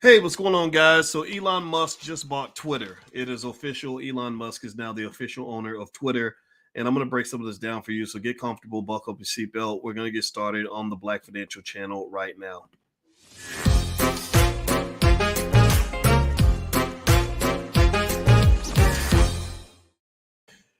Hey, what's going on, guys? So Elon Musk just bought Twitter. It is official. Elon Musk is now the official owner of Twitter. And I'm going to break some of this down for you. So get comfortable, buckle up your seatbelt. We're going to get started on the Black Financial Channel right now.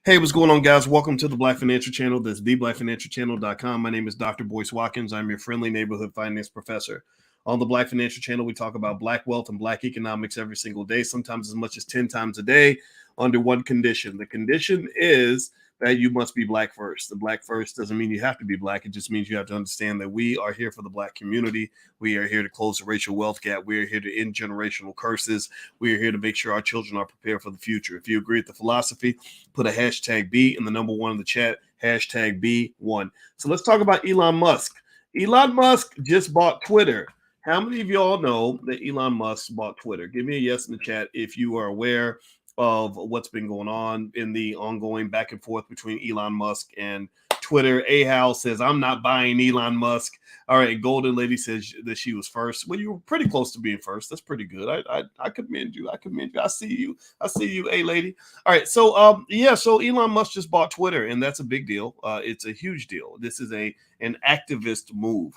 Hey, what's going on, guys? Welcome to the Black Financial Channel. That's theblackfinancialchannel.com. My name is Dr. Boyce Watkins. I'm your friendly neighborhood finance professor. On the Black Financial Channel, we talk about Black wealth and Black economics every single day, sometimes as much as 10 times a day, under one condition. The condition is that you must be Black first. The Black first doesn't mean you have to be Black. It just means you have to understand that we are here for the Black community. We are here to close the racial wealth gap. We are here to end generational curses. We are here to make sure our children are prepared for the future. If you agree with the philosophy, put a hashtag B in the number one in the chat, hashtag B1. So let's talk about Elon Musk. Elon Musk just bought Twitter. How many of y'all know that Elon Musk bought Twitter? Give me a yes in the chat if you are aware of what's been going on in the ongoing back and forth between Elon Musk and Twitter. Ahal says, I'm not buying Elon Musk. All right, Golden Lady says that she was first. Well, you were pretty close to being first. That's pretty good. I commend you. I commend you. I see you. I see you, a lady. All right, so so Elon Musk just bought Twitter, and that's a big deal. It's a huge deal. This is an activist move,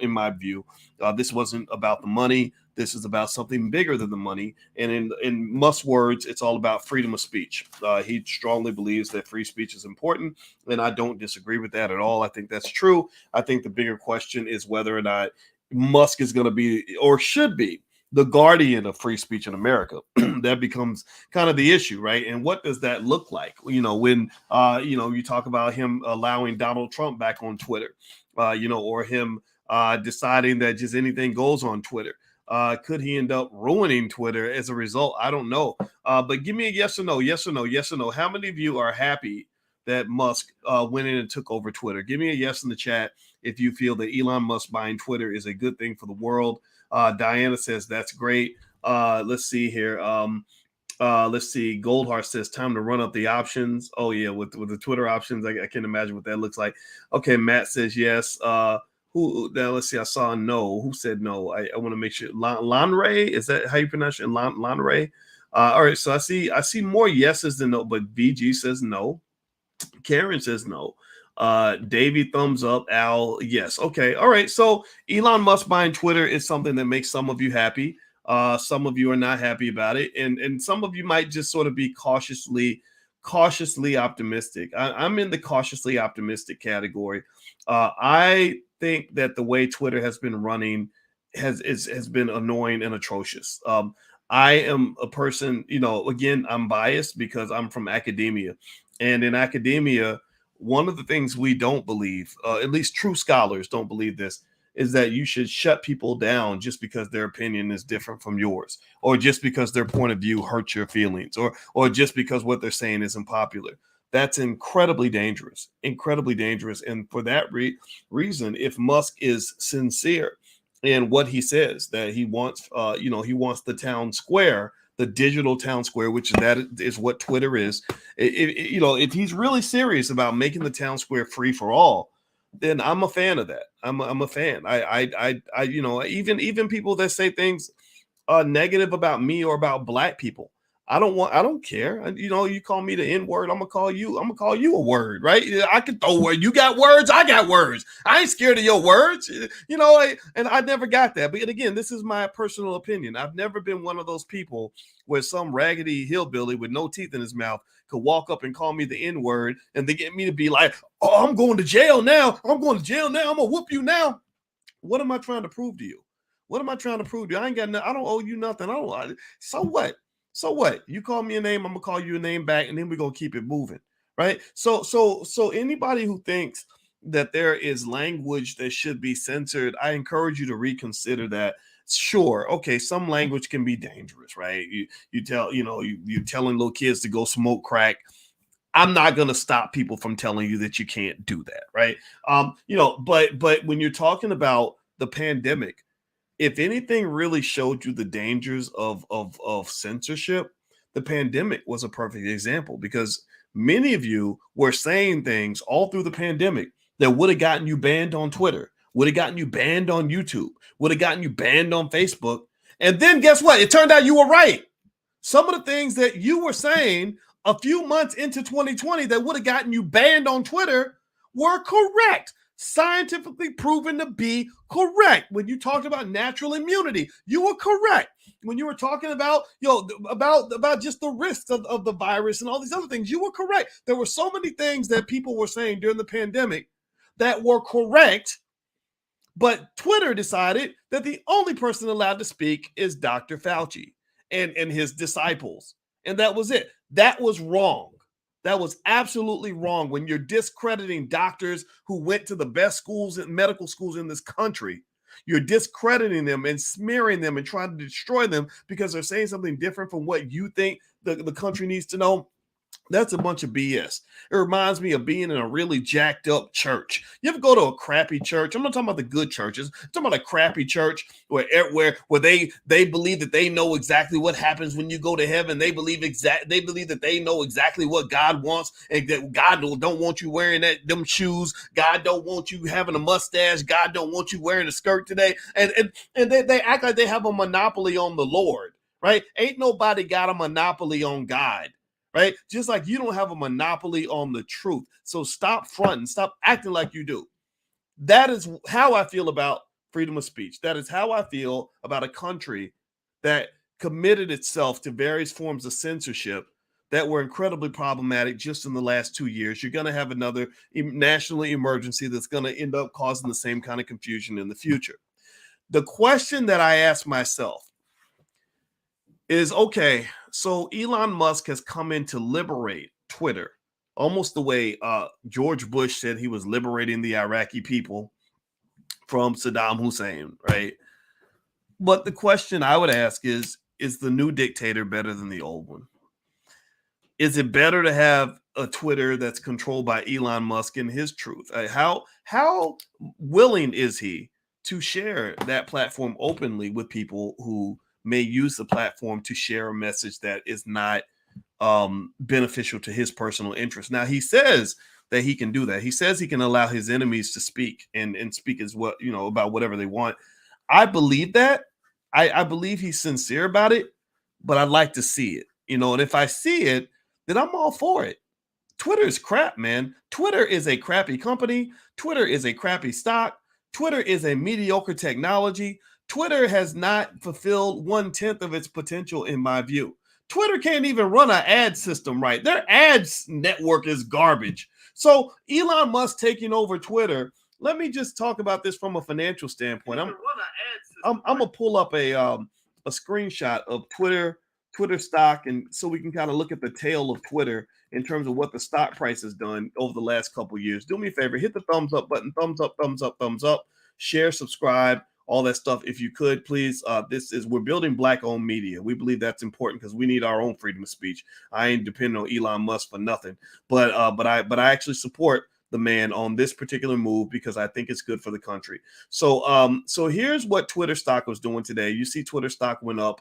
in my view. This wasn't about the money. This is about something bigger than the money. And in Musk's words, it's all about freedom of speech. He strongly believes that free speech is important, and I don't disagree with that at all. I think that's true. I think the bigger question is whether or not Musk is going to be or should be the guardian of free speech in America. That becomes kind of the issue, right? And what does that look like? When you talk about him allowing Donald Trump back on Twitter, or him deciding that just anything goes on Twitter. Could he end up ruining Twitter as a result? I don't know. But give me a yes or no, yes or no, yes or no. How many of you are happy that Musk went in and took over Twitter? Give me a yes in the chat if you feel that Elon Musk buying Twitter is a good thing for the world. Diana says that's great. Let's see here. Let's see. Goldheart says time to run up the options. Oh yeah, with the Twitter options, I can imagine what that looks like. Okay, Matt says yes. Who now? Let's see. I saw a no. Who said no? I want to make sure. Lanray, is that how you pronounce it? Lanray. All right. So I see more yeses than no, but BG says no. Karen says no. Davey thumbs up. Al, yes. Okay. All right. So Elon Musk buying Twitter is something that makes some of you happy. Some of you are not happy about it, and some of you might just sort of be cautiously optimistic. I'm in the cautiously optimistic category. I think that the way Twitter has been running has been annoying and atrocious. I am a person, again, I'm biased because I'm from academia, and in academia, one of the things we don't believe, at least true scholars don't believe this, is that you should shut people down just because their opinion is different from yours, or just because their point of view hurts your feelings, or just because what they're saying isn't popular. That's incredibly dangerous. And for that reason, if Musk is sincere in what he says, that he wants, he wants the town square, the digital town square, which is what Twitter is. If he's really serious about making the town square free for all, then I'm a fan of that. I'm a fan. Even people that say things negative about me or about Black people, I don't care. You call me the N-word, I'm gonna call you a word, right? I can throw words. You got words, I got words. I ain't scared of your words, and I never got that. But again, this is my personal opinion. I've never been one of those people where some raggedy hillbilly with no teeth in his mouth could walk up and call me the N-word and they get me to be like, oh, I'm going to jail now. I'm going to jail now. I'm gonna whoop you now. What am I trying to prove to you? What am I trying to prove to you? I ain't got I don't owe you nothing. So what? So what? You call me a name, I'm gonna call you a name back, and then we're gonna keep it moving, right? So anybody who thinks that there is language that should be censored, I encourage you to reconsider that. Sure, okay, some language can be dangerous, right? You're telling little kids to go smoke crack. I'm not going to stop people from telling you that you can't do that, right? But when you're talking about the pandemic, if anything really showed you the dangers of censorship, the pandemic was a perfect example, because many of you were saying things all through the pandemic that would have gotten you banned on Twitter, would have gotten you banned on YouTube, would have gotten you banned on Facebook. And then guess what? It turned out you were right. Some of the things that you were saying a few months into 2020 that would have gotten you banned on Twitter were correct. Scientifically proven to be correct. When you talked about natural immunity, you were correct. When you were talking about, about just the risks of the virus and all these other things, you were correct. There were so many things that people were saying during the pandemic that were correct, but Twitter decided that the only person allowed to speak is Dr. Fauci and his disciples. And that was it. That was wrong. That was absolutely wrong. When you're discrediting doctors who went to the best schools and medical schools in this country, you're discrediting them and smearing them and trying to destroy them because they're saying something different from what you think the country needs to know. That's a bunch of BS. It reminds me of being in a really jacked up church. You ever go to a crappy church? I'm not talking about the good churches. I'm talking about a crappy church where they believe that they know exactly what happens when you go to heaven. They believe that they know exactly what God wants, and that God don't want you wearing them shoes. God don't want you having a mustache. God don't want you wearing a skirt today. And they act like they have a monopoly on the Lord, right? Ain't nobody got a monopoly on God. Right? Just like you don't have a monopoly on the truth. So stop fronting, stop acting like you do. That is how I feel about freedom of speech. That is how I feel about a country that committed itself to various forms of censorship that were incredibly problematic just in the last 2 years. You're going to have another national emergency that's going to end up causing the same kind of confusion in the future. The question that I ask myself is, okay, so Elon Musk has come in to liberate Twitter, almost the way George Bush said he was liberating the Iraqi people from Saddam Hussein, right? But the question I would ask is the new dictator better than the old one? Is it better to have a Twitter that's controlled by Elon Musk and his truth? How willing is he to share that platform openly with people who may use the platform to share a message that is not beneficial to his personal interest? Now, he says that he can do that. He says he can allow his enemies to speak and speak as what, about whatever they want. I believe that. I believe he's sincere about it, but I'd like to see it, and if I see it, then I'm all for it. Twitter is crap, man. Twitter is a crappy company. Twitter is a crappy stock. Twitter is a mediocre technology. Twitter has not fulfilled 1/10 of its potential, in my view. Twitter can't even run an ad system right. Their ads network is garbage. So Elon Musk taking over Twitter. Let me just talk about this from a financial standpoint. I'm gonna pull up a screenshot of Twitter stock, and so we can kind of look at the tail of Twitter in terms of what the stock price has done over the last couple of years. Do me a favor, hit the thumbs up button, thumbs up, thumbs up, thumbs up, share, subscribe, all that stuff. If you could, please. We're building Black-owned media. We believe that's important because we need our own freedom of speech. I ain't depending on Elon Musk for nothing, but I actually support the man on this particular move because I think it's good for the country. So here's what Twitter stock was doing today. You see Twitter stock went up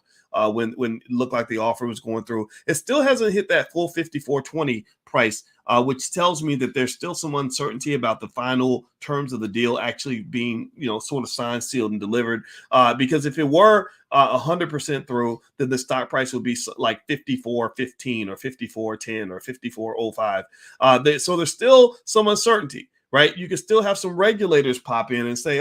when it looked like the offer was going through. It still hasn't hit that full 54.20 price, which tells me that there's still some uncertainty about the final terms of the deal actually being, sort of signed, sealed, and delivered. Because if it were 100% through, then the stock price would be like 54.15 or 54.10 or 54.05. So there's still some uncertainty, right? You can still have some regulators pop in and say,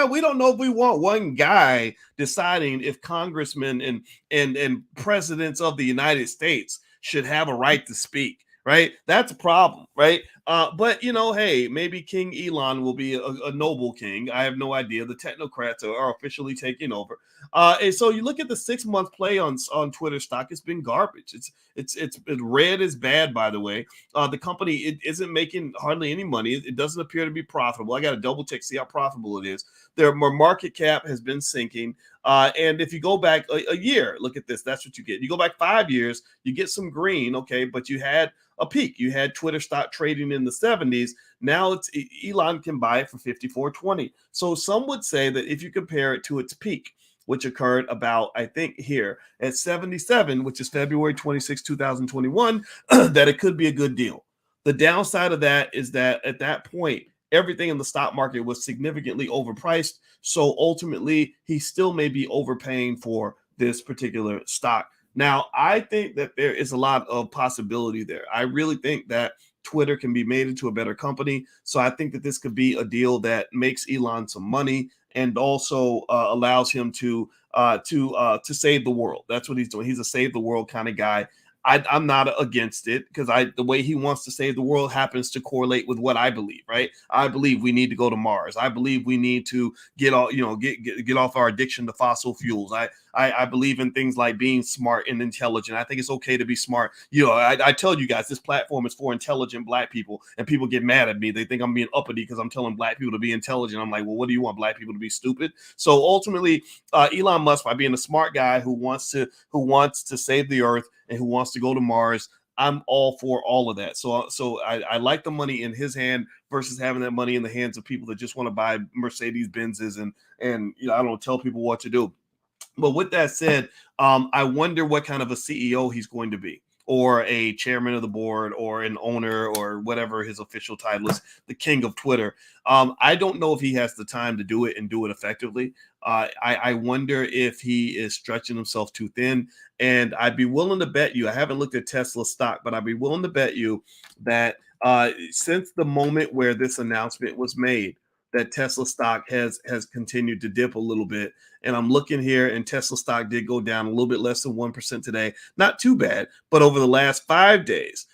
we don't know if we want one guy deciding if congressmen and presidents of the United States should have a right to speak. Right, that's a problem, right? But hey, maybe King Elon will be a noble king. I have no idea. The technocrats are officially taking over, and so you look at the 6-month play on Twitter stock. It's been garbage. It's red is bad, by the way. The company it isn't making hardly any money. It doesn't appear to be profitable. I got to double check, see how profitable it is. Their market cap has been sinking. And if you go back a year, look at this. That's what you get. You go back 5 years, you get some green, okay, but you had a peak. You had Twitter stock trading in the 70s. Now it's Elon can buy it for 54.20. So some would say that if you compare it to its peak, which occurred about, I think, here at 77, which is February 26, 2021, that it could be a good deal. The downside of that is that at that point, everything in the stock market was significantly overpriced. So ultimately, he still may be overpaying for this particular stock. Now, I think that there is a lot of possibility there. I really think that Twitter can be made into a better company. So I think that this could be a deal that makes Elon some money and also allows him to save the world. That's what he's doing. He's a save the world kind of guy. I'm not against it because the way he wants to save the world happens to correlate with what I believe. Right? I believe we need to go to Mars. I believe we need to get all get off our addiction to fossil fuels. I believe in things like being smart and intelligent. I think it's okay to be smart. I tell you guys, this platform is for intelligent Black people, and people get mad at me. They think I'm being uppity because I'm telling Black people to be intelligent. I'm like, well, what do you want Black people to be stupid? So ultimately, Elon Musk, by being a smart guy who wants to save the earth and who wants to go to Mars, I'm all for all of that. So I like the money in his hand versus having that money in the hands of people that just want to buy Mercedes Benzes and I don't tell people what to do. But with that said, I wonder what kind of a CEO he's going to be, or a chairman of the board, or an owner, or whatever his official title is, the king of Twitter. I don't know if he has the time to do it and do it effectively. I wonder if he is stretching himself too thin. And I'd be willing to bet you, I haven't looked at Tesla stock, but I'd be willing to bet you that since the moment where this announcement was made, that Tesla stock has continued to dip a little bit. And I'm looking here, and Tesla stock did go down a little bit less than 1% today. Not too bad, but over the last 5 days,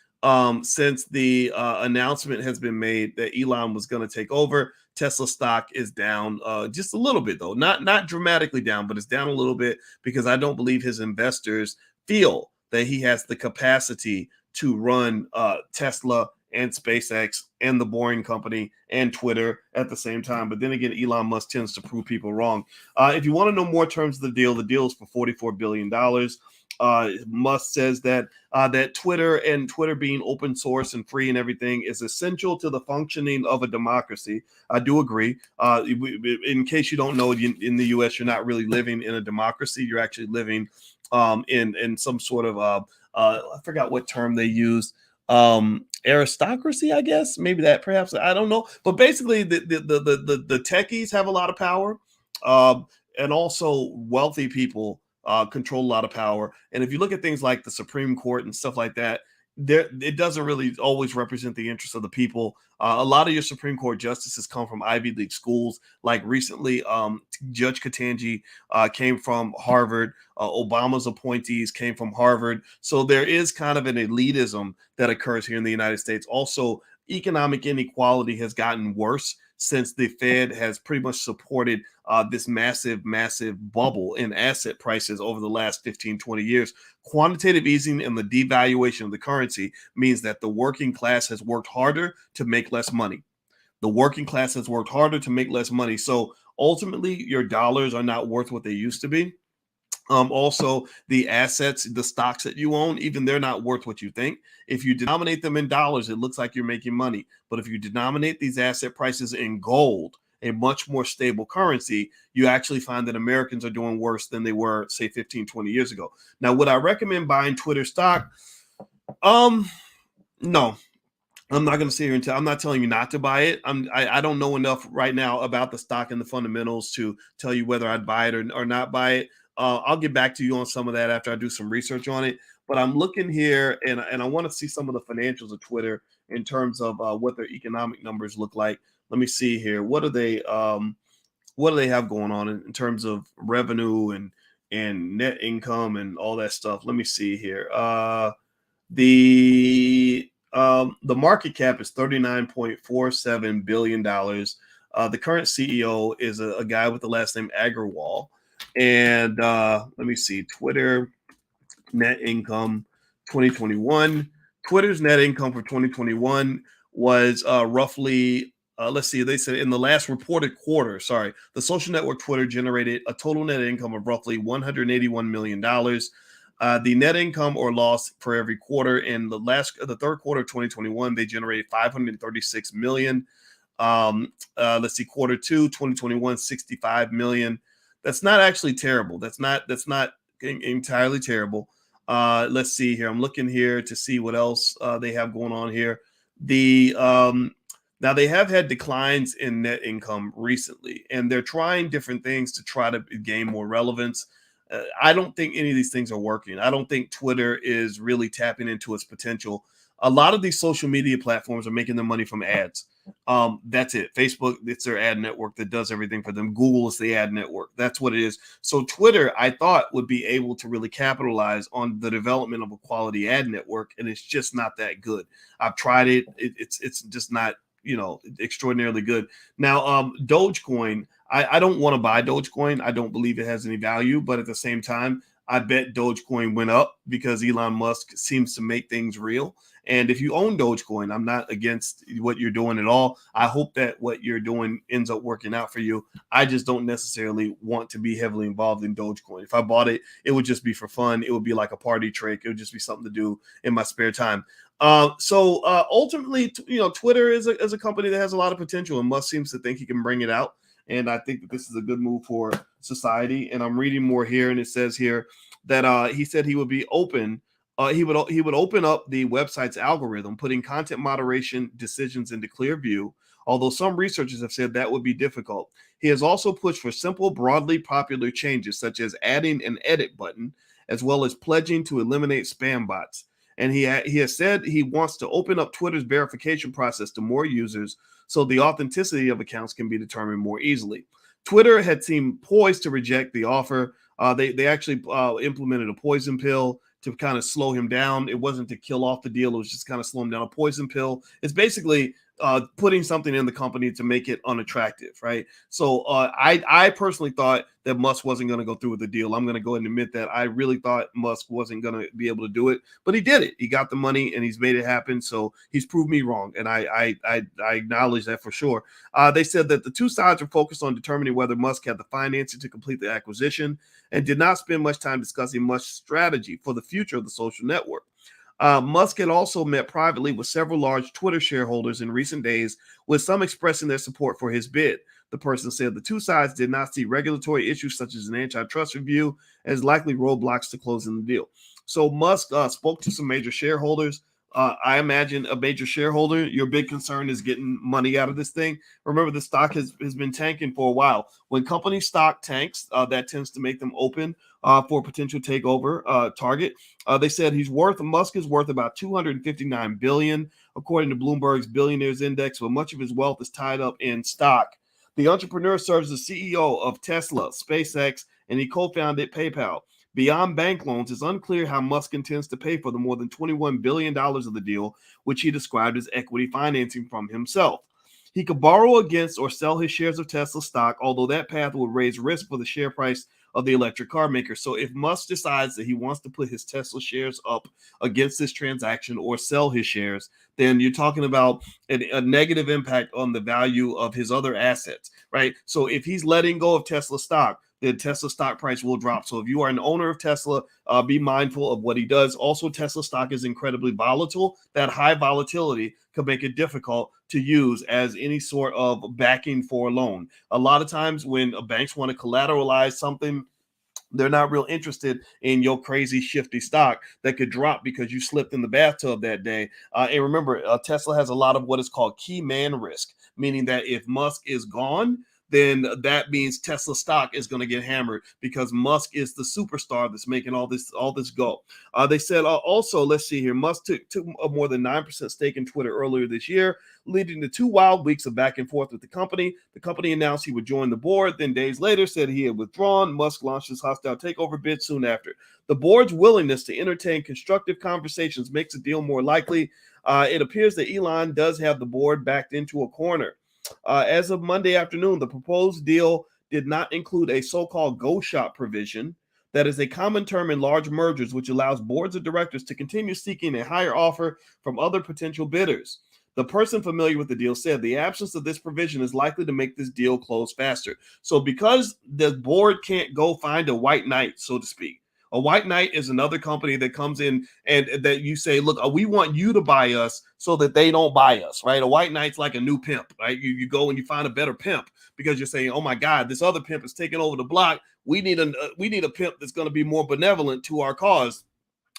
since the announcement has been made that Elon was going to take over, Tesla stock is down just a little bit, though. Not dramatically down, but it's down a little bit because I don't believe his investors feel that he has the capacity to run Tesla and SpaceX and the Boring Company and Twitter at the same time. But then again, Elon Musk tends to prove people wrong. If you want to know more terms of the deal is for $44 billion. Musk says that Twitter being open source and free and everything is essential to the functioning of a democracy. I do agree. In case you don't know, in the U.S., you're not really living in a democracy. You're actually living in some sort of I forgot what term they used. Aristocracy, I guess, maybe that, perhaps, I don't know, but basically the techies have a lot of power, and also wealthy people control a lot of power. And if you look at things like the Supreme Court and stuff like that, it doesn't really always represent the interests of the people. A lot of your Supreme Court justices come from Ivy League schools. Like recently, Judge Katanji came from Harvard. Obama's appointees came from Harvard. So there is kind of an elitism that occurs here in the United States. Also, economic inequality has gotten worse since the Fed has pretty much supported this massive bubble in asset prices over the last 15, 20 years. Quantitative easing and the devaluation of the currency means that the working class has worked harder to make less money. The working class has worked harder to make less money. So ultimately, your dollars are not worth what they used to be. Also, the assets, the stocks that you own, even they're not worth what you think. If you denominate them in dollars, it looks like you're making money. But if you denominate these asset prices in gold, a much more stable currency, you actually find that Americans are doing worse than they were, say, 15, 20 years ago. Now, would I recommend buying Twitter stock? No. I'm not going to sit here and I'm not telling you not to buy it. I don't know enough right now about the stock and the fundamentals to tell you whether I'd buy it or not buy it. I'll get back to you on some of that after I do some research on it. But I'm looking here and I want to see some of the financials of Twitter in terms of what their economic numbers look like. Let me see here. What do they have going on in terms of revenue and net income and all that stuff? Let me see here. The market cap is $39.47 billion. The current CEO is a guy with the last name Agarwal. And let me see, Twitter net income 2021. Twitter's net income for 2021 was roughly, let's see, they said in the last reported quarter, the social network Twitter generated a total net income of roughly $181 million. The net income or loss for every quarter in the third quarter of 2021, they generated 536 million. Let's see, quarter two, 2021, 65 million. That's not actually terrible. That's not entirely terrible. Let's see here. I'm looking here to see what else they have going on here. Now they have had declines in net income recently, and they're trying different things to try to gain more relevance. I don't think any of these things are working. I don't think Twitter is really tapping into its potential. A lot of these social media platforms are making their money from ads. That's it. Facebook, it's their ad network that does everything for them. Google is the ad network. That's what it is. So Twitter, I thought, would be able to really capitalize on the development of a quality ad network, and it's just not that good. I've tried it. It's just not, extraordinarily good. Now, Dogecoin, I don't want to buy Dogecoin. I don't believe it has any value, but at the same time, I bet Dogecoin went up because Elon Musk seems to make things real. And if you own Dogecoin, I'm not against what you're doing at all. I hope that what you're doing ends up working out for you. I just don't necessarily want to be heavily involved in Dogecoin. If I bought it, it would just be for fun. It would be like a party trick. It would just be something to do in my spare time. So ultimately, Twitter is a company that has a lot of potential, and Musk seems to think he can bring it out. And I think that this is a good move for society. And I'm reading more here, and it says here that he said he would be open. He would open up the website's algorithm, putting content moderation decisions into clear view. Although some researchers have said that would be difficult. He has also pushed for simple, broadly popular changes, such as adding an edit button, as well as pledging to eliminate spam bots. And he has said he wants to open up Twitter's verification process to more users so the authenticity of accounts can be determined more easily. Twitter had seemed poised to reject the offer. They actually implemented a poison pill to kind of slow him down. It wasn't to kill off the deal. It was just kind of slow him down. A poison pill. It's basically putting something in the company to make it unattractive, right? So I personally thought that Musk wasn't going to go through with the deal. I'm going to go ahead and admit that I really thought Musk wasn't going to be able to do it, but he did it. He got the money and he's made it happen. So he's proved me wrong, and I acknowledge that for sure. They said that the two sides were focused on determining whether Musk had the financing to complete the acquisition, and did not spend much time discussing Musk's strategy for the future of the social network. Musk had also met privately with several large Twitter shareholders in recent days, with some expressing their support for his bid. The person said the two sides did not see regulatory issues such as an antitrust review as likely roadblocks to closing the deal. So Musk spoke to some major shareholders. I imagine a major shareholder, your big concern is getting money out of this thing. Remember, the stock has been tanking for a while. When company stock tanks, that tends to make them open for potential takeover target. They said Musk is worth about $259 billion, according to Bloomberg's Billionaires Index, but much of his wealth is tied up in stock. The entrepreneur serves as CEO of Tesla, SpaceX, and he co-founded PayPal. Beyond bank loans, it's unclear how Musk intends to pay for the more than $21 billion of the deal, which he described as equity financing from himself. He could borrow against or sell his shares of Tesla stock, although that path would raise risk for the share price of the electric car maker. So if Musk decides that he wants to put his Tesla shares up against this transaction or sell his shares, then you're talking about a negative impact on the value of his other assets, right? So if he's letting go of Tesla stock, the Tesla stock price will drop. So if you are an owner of Tesla, be mindful of what he does. Also, Tesla stock is incredibly volatile. That high volatility could make it difficult to use as any sort of backing for a loan. A lot of times when banks want to collateralize something, they're not real interested in your crazy shifty stock that could drop because you slipped in the bathtub that day. And remember, Tesla has a lot of what is called key man risk, meaning that if Musk is gone, then that means Tesla stock is going to get hammered because Musk is the superstar that's making all this go. They said also, let's see here, Musk took a more than 9% stake in Twitter earlier this year, leading to 2 wild weeks of back and forth with the company. The company announced he would join the board, then days later said he had withdrawn. Musk launched his hostile takeover bid soon after. The board's willingness to entertain constructive conversations makes the deal more likely. It appears that Elon does have the board backed into a corner. As of Monday afternoon, the proposed deal did not include a so-called go shop provision. That is a common term in large mergers, which allows boards of directors to continue seeking a higher offer from other potential bidders. The person familiar with the deal said the absence of this provision is likely to make this deal close faster. So because the board can't go find a white knight, so to speak, a white knight is another company that comes in and that you say, look, we want you to buy us so that they don't buy us, right? A white knight's like a new pimp, right? You go and you find a better pimp because you're saying, oh my God, this other pimp is taking over the block. We need a pimp that's going to be more benevolent to our cause.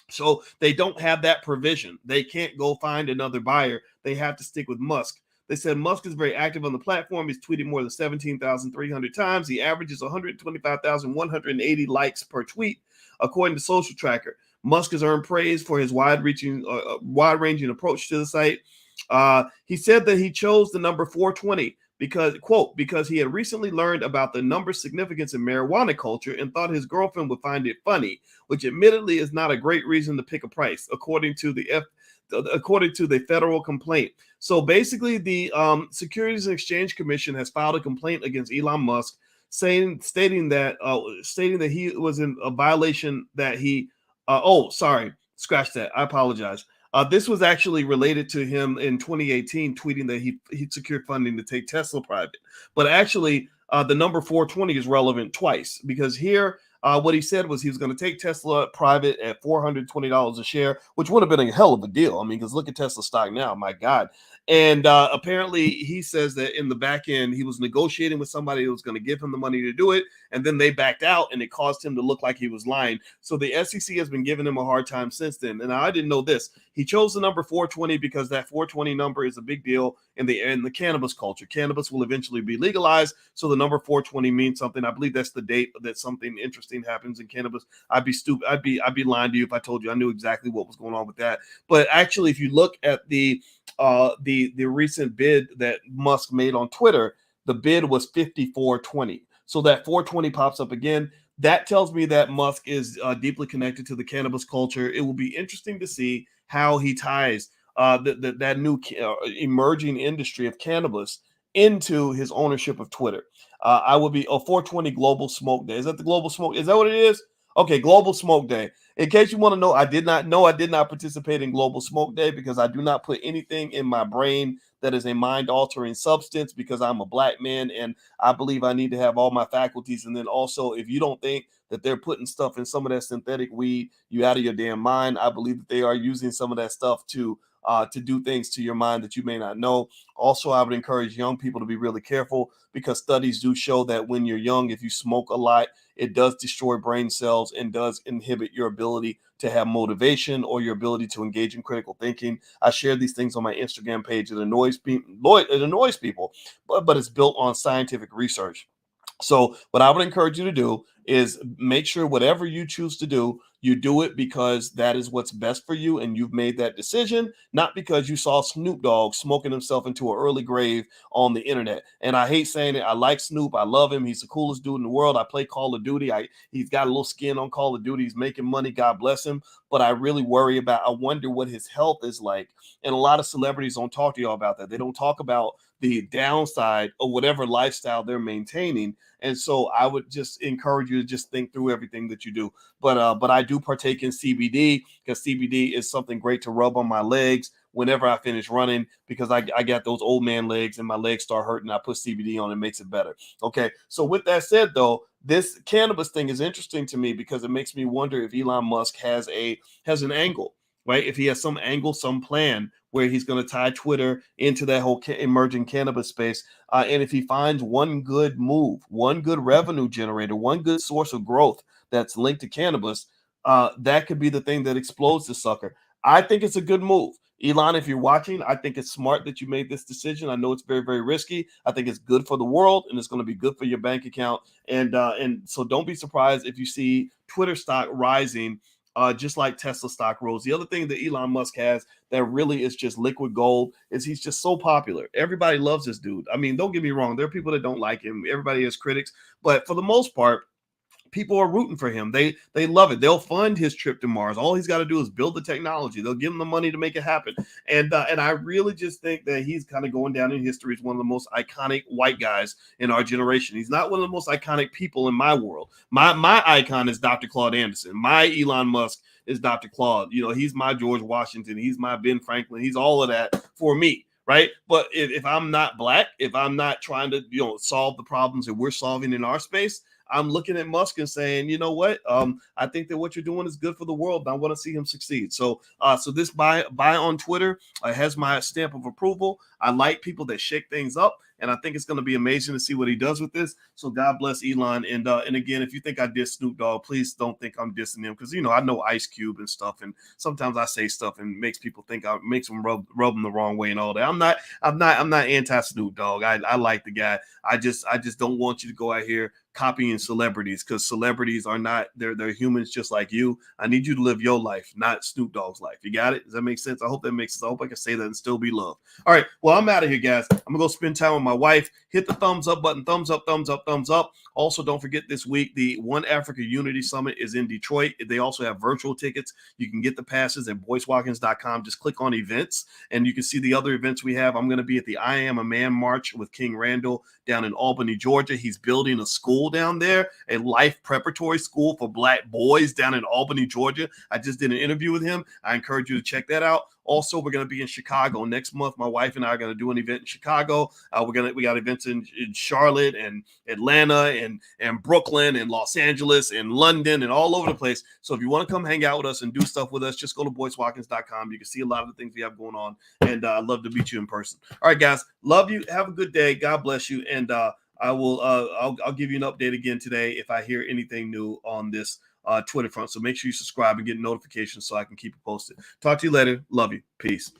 So they don't have that provision. They can't go find another buyer. They have to stick with Musk. They said Musk is very active on the platform. He's tweeted more than 17,300 times. He averages 125,180 likes per tweet, according to Social Tracker. Musk has earned praise for his wide-ranging approach to the site. He said that he chose the number 420 because he had recently learned about the number's significance in marijuana culture and thought his girlfriend would find it funny, which admittedly is not a great reason to pick a price, according to the federal complaint. So basically, the Securities and Exchange Commission has filed a complaint against Elon Musk, stating that he was in a violation that he. Scratch that. I apologize. This was actually related to him in 2018 tweeting that he secured funding to take Tesla private. But actually, the number 420 is relevant twice, because here what he said was he was going to take Tesla private at $420 a share, which would have been a hell of a deal. I mean, because look at Tesla stock now, my God. And apparently he says that in the back end, he was negotiating with somebody who was going to give him the money to do it. And then they backed out, and it caused him to look like he was lying. So the SEC has been giving him a hard time since then. And I didn't know this. He chose the number 420 because that 420 number is a big deal in the cannabis culture. Cannabis will eventually be legalized. So the number 420 means something. I believe that's the date that something interesting happens in cannabis. I'd be stupid. I'd be lying to you if I told you I knew exactly what was going on with that. But actually, if you look at the recent bid that Musk made on Twitter, the bid was 54.20. So that 420 pops up again. That tells me that Musk is deeply connected to the cannabis culture. It will be interesting to see how he ties that new emerging industry of cannabis into his ownership of Twitter. I would be 420 Global Smoke Day. Is that the Global Smoke? Is that what it is? Okay, Global Smoke Day. In case you want to know, I did not participate in Global Smoke Day because I do not put anything in my brain that is a mind-altering substance, because I'm a black man and I believe I need to have all my faculties. And then also, if you don't think that they're putting stuff in some of that synthetic weed, you out of your damn mind. I believe that they are using some of that stuff to do things to your mind that you may not know. Also, I would encourage young people to be really careful, because studies do show that when you're young, if you smoke a lot, it does destroy brain cells and does inhibit your ability to have motivation or your ability to engage in critical thinking. I share these things on my Instagram page. It annoys people, but it's built on scientific research. So what I would encourage you to do is make sure whatever you choose to do, you do it because that is what's best for you, and you've made that decision, not because you saw Snoop Dogg smoking himself into an early grave on the internet. And I hate saying it. I like Snoop. I love him. He's the coolest dude in the world. I play Call of Duty. He's got a little skin on Call of Duty. He's making money. God bless him. But I really I wonder what his health is like. And a lot of celebrities don't talk to y'all about that. They don't talk about the downside of whatever lifestyle they're maintaining. And so I would just encourage you to just think through everything that you do. But I do partake in CBD, because CBD is something great to rub on my legs whenever I finish running, because I got those old man legs and my legs start hurting. I put CBD on, it makes it better. Okay. So with that said, though, this cannabis thing is interesting to me because it makes me wonder if Elon Musk has an angle, right? If he has some angle, some plan where he's going to tie Twitter into that whole emerging cannabis space. And if he finds one good move, one good revenue generator, one good source of growth that's linked to cannabis, that could be the thing that explodes the sucker. I think it's a good move. Elon, if you're watching, I think it's smart that you made this decision. I know it's very, very risky. I think it's good for the world, and it's going to be good for your bank account. And so don't be surprised if you see Twitter stock rising, just like Tesla stock rose. The other thing that Elon Musk has that really is just liquid gold is he's just so popular. Everybody loves this dude. I mean, don't get me wrong. There are people that don't like him. Everybody has critics. But for the most part, people are rooting for him. They love it. They'll fund his trip to Mars. All he's got to do is build the technology. They'll give him the money to make it happen. And I really just think that he's kind of going down in history as one of the most iconic white guys in our generation. He's not one of the most iconic people in my world. My icon is Dr. Claude Anderson. My Elon Musk is Dr. Claude. You know, he's my George Washington. He's my Ben Franklin. He's all of that for me. Right. But if I'm not black, if I'm not trying to, solve the problems that we're solving in our space, I'm looking at Musk and saying, you know what? I think that what you're doing is good for the world, and I want to see him succeed. So this buy on Twitter has my stamp of approval. I like people that shake things up, and I think it's going to be amazing to see what he does with this. So God bless Elon. And again, if you think I diss Snoop Dogg, please don't think I'm dissing him, because I know Ice Cube and stuff, and sometimes I say stuff and makes people think makes them rub them the wrong way and all that. I'm not anti Snoop Dogg. I like the guy. I just don't want you to go out here copying celebrities, because celebrities are not, they're humans just like you. I need you to live your life, not Snoop Dogg's life. You got it? Does that make sense? I hope that makes sense. I hope I can say that and still be loved. All right. Well, I'm out of here, guys. I'm gonna go spend time with my wife. Hit the thumbs up button. Thumbs up, thumbs up, thumbs up. Also, don't forget, this week the One Africa Unity Summit is in Detroit. They also have virtual tickets. You can get the passes at boycewatkins.com. Just click on events and you can see the other events we have. I'm going to be at the I Am a Man March with King Randall down in Albany, Georgia. He's building a school down there, a life preparatory school for Black boys down in Albany, Georgia. I just did an interview with him. I encourage you to check that out. Also, we're going to be in Chicago next month. My wife and I are going to do an event in Chicago. We got events in Charlotte and Atlanta and Brooklyn and Los Angeles and London and all over the place. So if you want to come hang out with us and do stuff with us, just go to boycewatkins.com. You can see a lot of the things we have going on, and I'd love to meet you in person. All right, guys, love you. Have a good day. God bless you, and I'll give you an update again today if I hear anything new on this Twitter front. So make sure you subscribe and get notifications so I can keep you posted. Talk to you later. Love you. Peace.